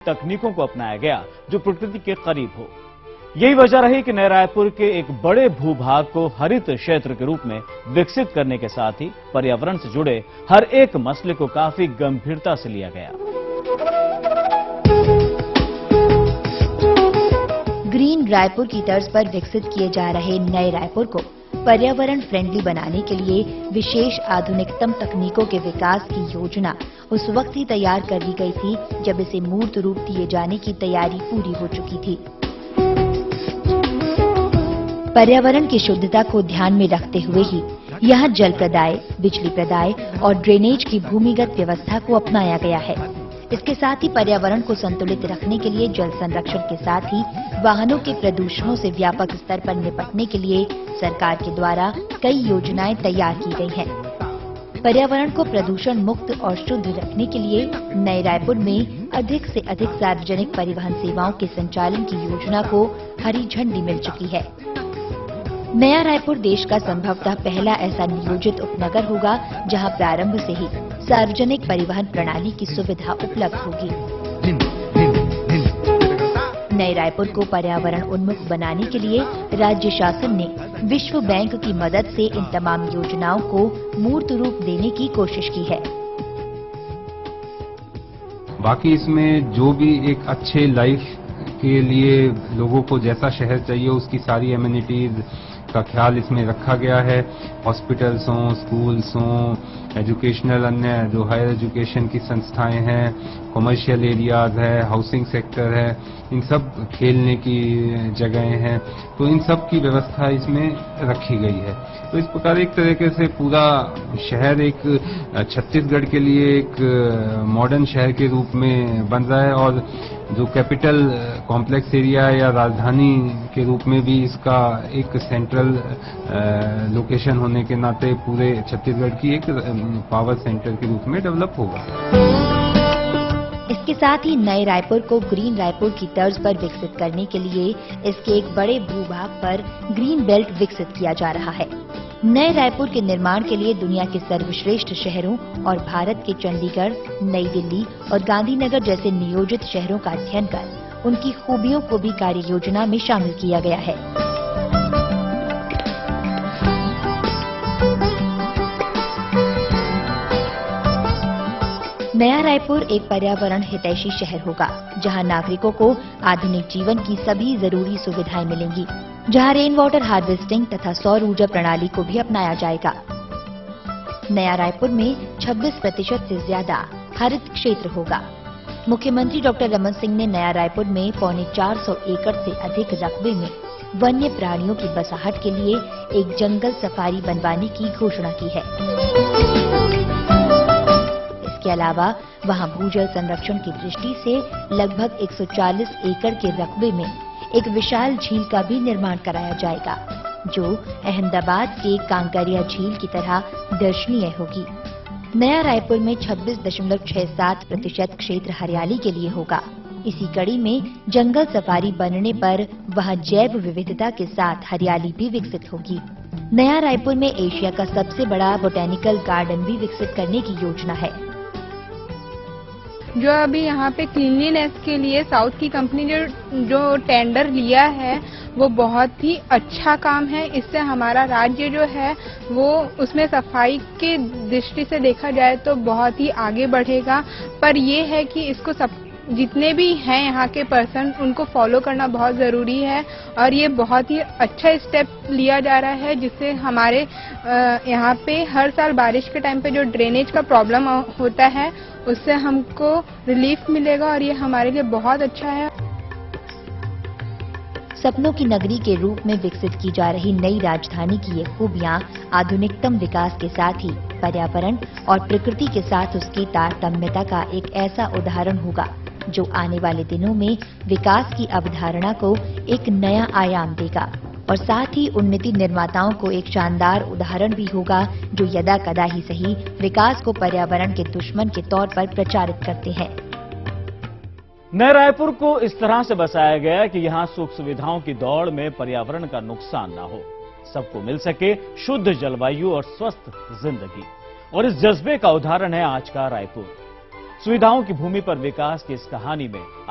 तकनीकों को अपनाया गया जो प्रकृति के करीब हो। यही वजह रही कि नए रायपुर के एक बड़े भूभाग को हरित क्षेत्र के रूप में विकसित करने के साथ ही पर्यावरण से जुड़े हर एक मसले को काफी गंभीरता से लिया गया। ग्रीन रायपुर की तर्ज पर विकसित किए जा रहे नए रायपुर को पर्यावरण फ्रेंडली बनाने के लिए विशेष आधुनिकतम तकनीकों के विकास की योजना उस वक्त ही तैयार कर ली गई थी जब इसे मूर्त रूप दिए जाने की तैयारी पूरी हो चुकी थी। पर्यावरण की शुद्धता को ध्यान में रखते हुए ही यहाँ जल प्रदाय, बिजली प्रदाय और ड्रेनेज की भूमिगत व्यवस्था को अपनाया गया है। इसके साथ ही पर्यावरण को संतुलित रखने के लिए जल संरक्षण के साथ ही वाहनों के प्रदूषणों से व्यापक स्तर पर निपटने के लिए सरकार के द्वारा कई योजनाएं तैयार की गई हैं। पर्यावरण को प्रदूषण मुक्त और शुद्ध रखने के लिए नए रायपुर में अधिक से अधिक सार्वजनिक परिवहन सेवाओं के संचालन की योजना को हरी झंडी मिल चुकी है। नया रायपुर देश का संभवतः पहला ऐसा नियोजित उपनगर होगा जहां प्रारंभ से ही सार्वजनिक परिवहन प्रणाली की सुविधा उपलब्ध होगी। नए रायपुर को पर्यावरण उन्मुख बनाने के लिए राज्य शासन ने विश्व बैंक की मदद से इन तमाम योजनाओं को मूर्त रूप देने की कोशिश की है। बाकी इसमें जो भी एक अच्छे लाइफ के लिए लोगों को जैसा शहर चाहिए उसकी सारी एमिनिटीज का ख्याल इसमें रखा गया है। हॉस्पिटल्स हों, स्कूल्स हों, एजुकेशनल अन्य जो हायर एजुकेशन की संस्थाएं हैं, कमर्शियल एरियाज है, हाउसिंग सेक्टर है, इन सब खेलने की जगहें हैं, तो इन सब की व्यवस्था इसमें रखी गई है। तो इस प्रकार एक तरीके से पूरा शहर एक छत्तीसगढ़ के लिए एक मॉडर्न शहर के रूप में बन रहा है और जो कैपिटल कॉम्प्लेक्स एरिया या राजधानी के रूप में भी इसका एक सेंट्रल लोकेशन होने के नाते पूरे छत्तीसगढ़ की एक पावर सेंटर के रूप में डेवलप होगा। इसके साथ ही नए रायपुर को ग्रीन रायपुर की तर्ज पर विकसित करने के लिए इसके एक बड़े भूभाग पर ग्रीन बेल्ट विकसित किया जा रहा है। नए रायपुर के निर्माण के लिए दुनिया के सर्वश्रेष्ठ शहरों और भारत के चंडीगढ़, नई दिल्ली और गांधीनगर जैसे नियोजित शहरों का अध्ययन कर उनकी खूबियों को भी कार्य योजना में शामिल किया गया है। नया रायपुर एक पर्यावरण हितैषी शहर होगा जहां नागरिकों को आधुनिक जीवन की सभी जरूरी सुविधाएं मिलेंगी, जहां रेन वाटर हार्वेस्टिंग तथा सौर ऊर्जा प्रणाली को भी अपनाया जाएगा। नया रायपुर में 26% से ज्यादा हरित क्षेत्र होगा। मुख्यमंत्री डॉक्टर रमन सिंह ने नया रायपुर में 450 एकड़ से अधिक रकबे में वन्य प्राणियों की बसाहट के लिए एक जंगल सफारी बनवाने की घोषणा की है। इसके अलावा वहां भूजल संरक्षण की दृष्टि से लगभग 140 एकड़ के रकबे में एक विशाल झील का भी निर्माण कराया जाएगा, जो अहमदाबाद के कांकरिया झील की तरह दर्शनीय होगी। नया रायपुर में 26.67% क्षेत्र हरियाली के लिए होगा। इसी कड़ी में जंगल सफारी बनने पर वहां जैव विविधता के साथ हरियाली भी विकसित होगी। नया रायपुर में एशिया का सबसे बड़ा बोटेनिकल गार्डन भी विकसित करने की योजना है। जो अभी यहाँ पे क्लीनलीनेस के लिए साउथ की कंपनी जो टेंडर लिया है वो बहुत ही अच्छा काम है। इससे हमारा राज्य जो है वो उसमें सफाई के दृष्टि से देखा जाए तो बहुत ही आगे बढ़ेगा। पर ये है कि इसको सब जितने भी हैं यहाँ के पर्सन उनको फॉलो करना बहुत ज़रूरी है और ये बहुत ही अच्छा स्टेप लिया जा रहा है जिससे हमारे यहाँ पे हर साल बारिश के टाइम पे जो ड्रेनेज का प्रॉब्लम होता है उससे हमको रिलीफ मिलेगा और ये हमारे लिए बहुत अच्छा है। सपनों की नगरी के रूप में विकसित की जा रही नई राजधानी की ये खूबियां आधुनिकतम विकास के साथ ही पर्यावरण और प्रकृति के साथ उसकी तारतम्यता का एक ऐसा उदाहरण होगा जो आने वाले दिनों में विकास की अवधारणा को एक नया आयाम देगा और साथ ही उन्नति निर्माताओं को एक शानदार उदाहरण भी होगा जो यदा कदा ही सही विकास को पर्यावरण के दुश्मन के तौर पर प्रचारित करते हैं। नए रायपुर को इस तरह से बसाया गया कि यहां सुख सुविधाओं की दौड़ में पर्यावरण का नुकसान न हो, सबको मिल सके शुद्ध जलवायु और स्वस्थ जिंदगी। और इस जज्बे का उदाहरण है आज का रायपुर। सुविधाओं की भूमि पर विकास की इस कहानी में